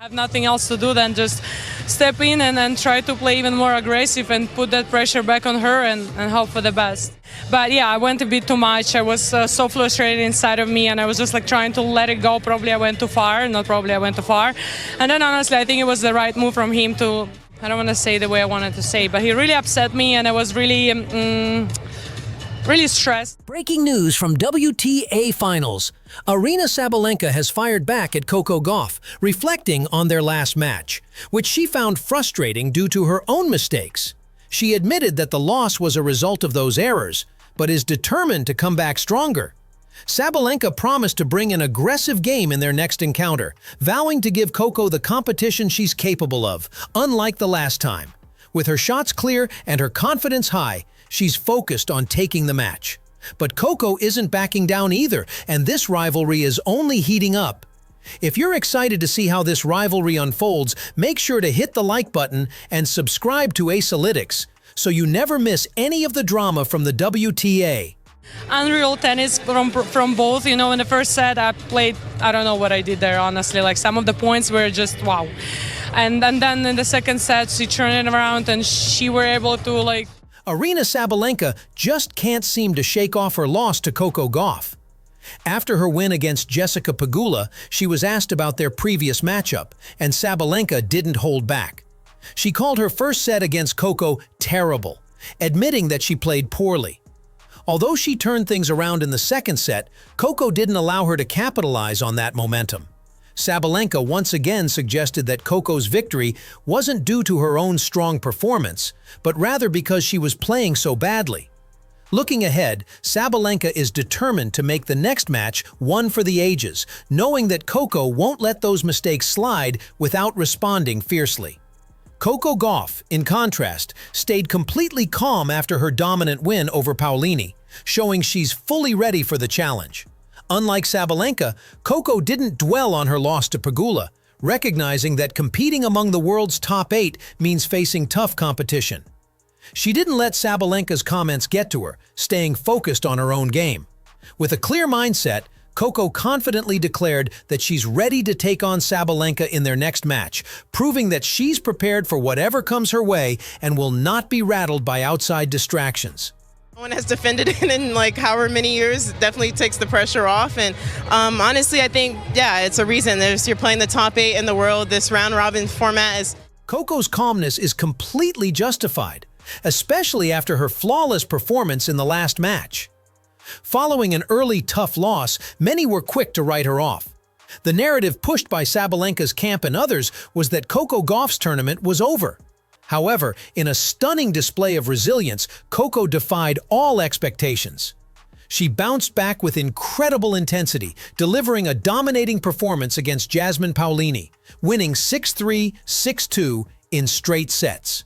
I have nothing else to do than just step in and try to play even more aggressive and put that pressure back on her and hope for the best. But yeah, I went a bit too much. I was so frustrated inside of me, and I was just like trying to let it go. Probably I went too far, not probably I went too far. And then honestly, I think it was the right move from him to, I don't want to say the way I wanted to say, but he really upset me, and I was really, really stressed. Breaking news from WTA Finals. Aryna Sabalenka has fired back at Coco Gauff, reflecting on their last match, which she found frustrating due to her own mistakes. She admitted that the loss was a result of those errors, but is determined to come back stronger. Sabalenka promised to bring an aggressive game in their next encounter, vowing to give Coco the competition she's capable of, unlike the last time. With her shots clear and her confidence high, she's focused on taking the match. But Coco isn't backing down either, and this rivalry is only heating up. If you're excited to see how this rivalry unfolds, make sure to hit the like button and subscribe to Acelytics so you never miss any of the drama from the WTA. Unreal tennis from both. You know, in the first set I played, I don't know what I did there, honestly. Like, some of the points were just wow. And then in the second set she turned it around and she were able to like... Aryna Sabalenka just can't seem to shake off her loss to Coco Gauff. After her win against Jessica Pegula, she was asked about their previous matchup, and Sabalenka didn't hold back. She called her first set against Coco terrible, admitting that she played poorly. Although she turned things around in the second set, Coco didn't allow her to capitalize on that momentum. Sabalenka once again suggested that Coco's victory wasn't due to her own strong performance, but rather because she was playing so badly. Looking ahead, Sabalenka is determined to make the next match one for the ages, knowing that Coco won't let those mistakes slide without responding fiercely. Coco Gauff, in contrast, stayed completely calm after her dominant win over Paolini, showing she's fully ready for the challenge. Unlike Sabalenka, Coco didn't dwell on her loss to Pegula, recognizing that competing among the world's top 8 means facing tough competition. She didn't let Sabalenka's comments get to her, staying focused on her own game. With a clear mindset, Coco confidently declared that she's ready to take on Sabalenka in their next match, proving that she's prepared for whatever comes her way and will not be rattled by outside distractions. No one has defended it in like however many years. It definitely takes the pressure off, and honestly I think, yeah, it's a reason. You're playing the top 8 in the world. This round robin format is... Coco's calmness is completely justified, especially after her flawless performance in the last match. Following an early tough loss, many were quick to write her off. The narrative pushed by Sabalenka's camp and others was that Coco Gauff's tournament was over. However, in a stunning display of resilience, Coco defied all expectations. She bounced back with incredible intensity, delivering a dominating performance against Jasmine Paolini, winning 6-3, 6-2 in straight sets.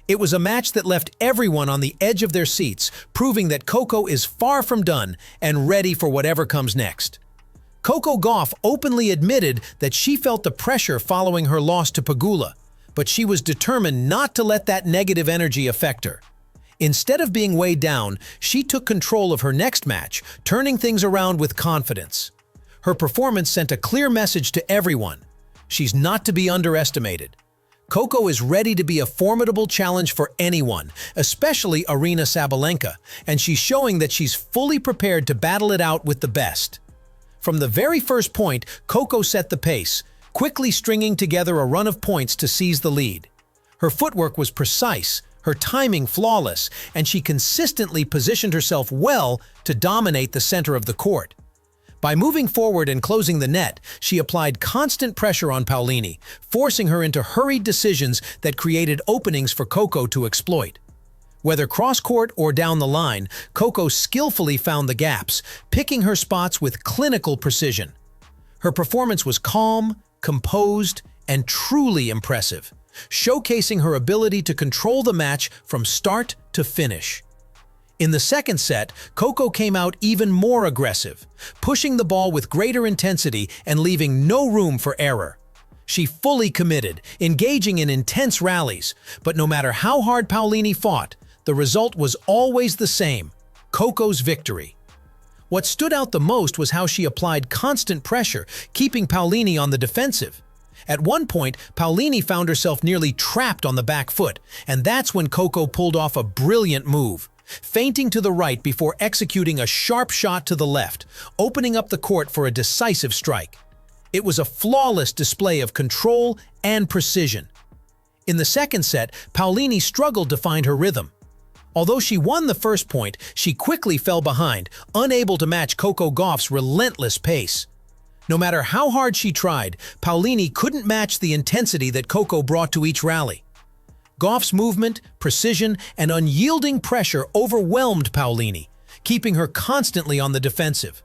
It was a match that left everyone on the edge of their seats, proving that Coco is far from done and ready for whatever comes next. Coco Gauff openly admitted that she felt the pressure following her loss to Pegula, but she was determined not to let that negative energy affect her. Instead of being weighed down, she took control of her next match, turning things around with confidence. Her performance sent a clear message to everyone. She's not to be underestimated. Coco is ready to be a formidable challenge for anyone, especially Aryna Sabalenka, and she's showing that she's fully prepared to battle it out with the best. From the very first point, Coco set the pace, quickly stringing together a run of points to seize the lead. Her footwork was precise, her timing flawless, and she consistently positioned herself well to dominate the center of the court. By moving forward and closing the net, she applied constant pressure on Paolini, forcing her into hurried decisions that created openings for Coco to exploit. Whether cross-court or down the line, Coco skillfully found the gaps, picking her spots with clinical precision. Her performance was calm, composed, and truly impressive, showcasing her ability to control the match from start to finish. In the second set, Coco came out even more aggressive, pushing the ball with greater intensity and leaving no room for error. She fully committed, engaging in intense rallies, but no matter how hard Paolini fought, the result was always the same: Coco's victory. What stood out the most was how she applied constant pressure, keeping Paolini on the defensive. At one point, Paolini found herself nearly trapped on the back foot, and that's when Coco pulled off a brilliant move, feinting to the right before executing a sharp shot to the left, opening up the court for a decisive strike. It was a flawless display of control and precision. In the second set, Paolini struggled to find her rhythm. Although she won the first point, she quickly fell behind, unable to match Coco Gauff's relentless pace. No matter how hard she tried, Paolini couldn't match the intensity that Coco brought to each rally. Gauff's movement, precision, and unyielding pressure overwhelmed Paolini, keeping her constantly on the defensive.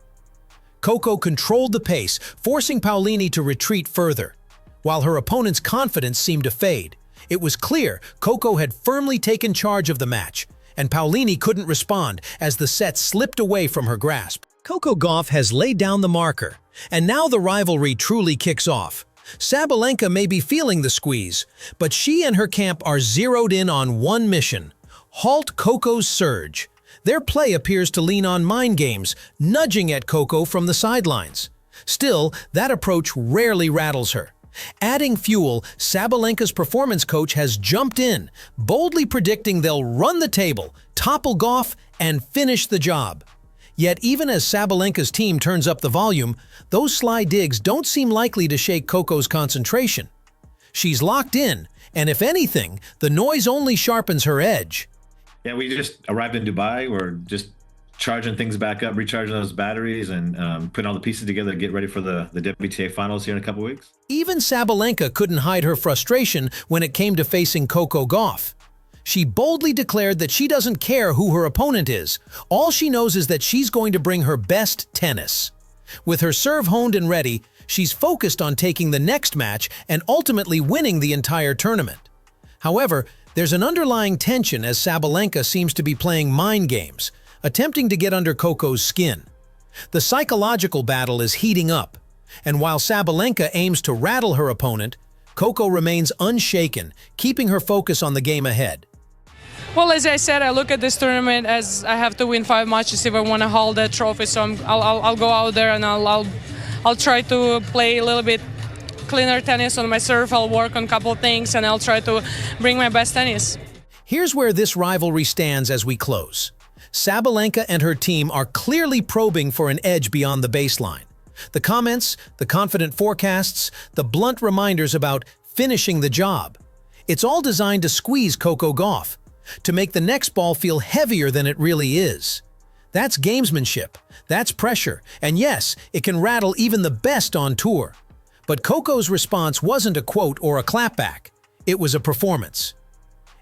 Coco controlled the pace, forcing Paolini to retreat further. While her opponent's confidence seemed to fade, it was clear Coco had firmly taken charge of the match, and Paolini couldn't respond as the set slipped away from her grasp. Coco Gauff has laid down the marker, and now the rivalry truly kicks off. Sabalenka may be feeling the squeeze, but she and her camp are zeroed in on one mission: halt Coco's surge. Their play appears to lean on mind games, nudging at Coco from the sidelines. Still, that approach rarely rattles her. Adding fuel, Sabalenka's performance coach has jumped in, boldly predicting they'll run the table, topple Gauff, and finish the job. Yet even as Sabalenka's team turns up the volume, those sly digs don't seem likely to shake Coco's concentration. She's locked in, and if anything, the noise only sharpens her edge. Yeah, we just arrived in Dubai. We're just charging things back up, recharging those batteries, and putting all the pieces together to get ready for the WTA finals here in a couple weeks. Even Sabalenka couldn't hide her frustration when it came to facing Coco Gauff. She boldly declared that she doesn't care who her opponent is. All she knows is that she's going to bring her best tennis. With her serve honed and ready, she's focused on taking the next match and ultimately winning the entire tournament. However, there's an underlying tension as Sabalenka seems to be playing mind games, attempting to get under Coco's skin. The psychological battle is heating up, and while Sabalenka aims to rattle her opponent, Coco remains unshaken, keeping her focus on the game ahead. Well, as I said, I look at this tournament as I have to win 5 matches if I want to hold that trophy. So I'll go out there and I'll try to play a little bit cleaner tennis on my serve. I'll work on a couple things and I'll try to bring my best tennis. Here's where this rivalry stands as we close. Sabalenka and her team are clearly probing for an edge beyond the baseline. The comments, the confident forecasts, the blunt reminders about finishing the job. It's all designed to squeeze Coco Gauff, to make the next ball feel heavier than it really is. That's gamesmanship, that's pressure, and yes, it can rattle even the best on tour. But Coco's response wasn't a quote or a clapback, it was a performance.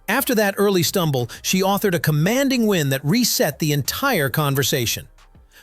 After that early stumble, she authored a commanding win that reset the entire conversation.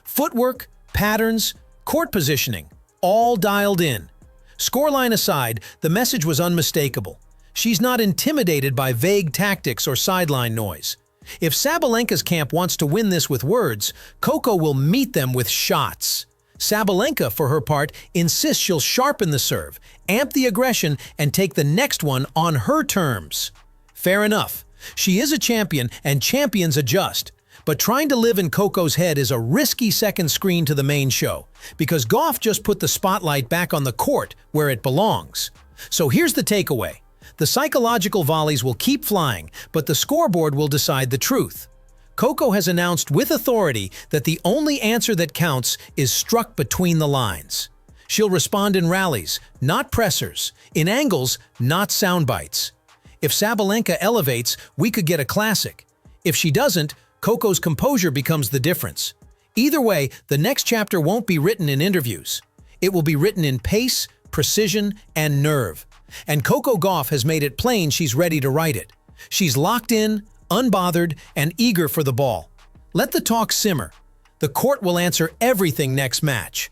Footwork, patterns, court positioning, all dialed in. Scoreline aside, the message was unmistakable. She's not intimidated by vague tactics or sideline noise. If Sabalenka's camp wants to win this with words, Coco will meet them with shots. Sabalenka, for her part, insists she'll sharpen the serve, amp the aggression, and take the next one on her terms. Fair enough. She is a champion, and champions adjust. But trying to live in Coco's head is a risky second screen to the main show, because Gauff just put the spotlight back on the court where it belongs. So here's the takeaway. The psychological volleys will keep flying, but the scoreboard will decide the truth. Coco has announced with authority that the only answer that counts is struck between the lines. She'll respond in rallies, not pressers, in angles, not sound bites. If Sabalenka elevates, we could get a classic. If she doesn't, Coco's composure becomes the difference. Either way, the next chapter won't be written in interviews. It will be written in pace, precision, and nerve. And Coco Gauff has made it plain she's ready to write it. She's locked in, unbothered, and eager for the ball. Let the talk simmer. The court will answer everything next match.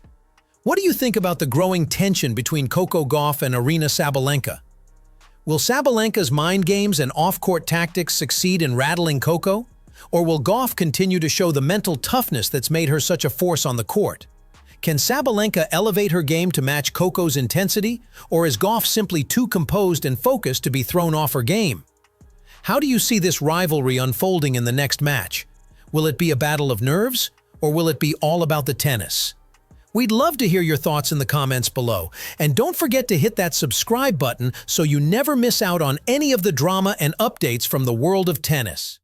What do you think about the growing tension between Coco Gauff and Aryna Sabalenka? Will Sabalenka's mind games and off-court tactics succeed in rattling Coco? Or will Gauff continue to show the mental toughness that's made her such a force on the court? Can Sabalenka elevate her game to match Coco's intensity, or is Gauff simply too composed and focused to be thrown off her game? How do you see this rivalry unfolding in the next match? Will it be a battle of nerves, or will it be all about the tennis? We'd love to hear your thoughts in the comments below. And don't forget to hit that subscribe button so you never miss out on any of the drama and updates from the world of tennis.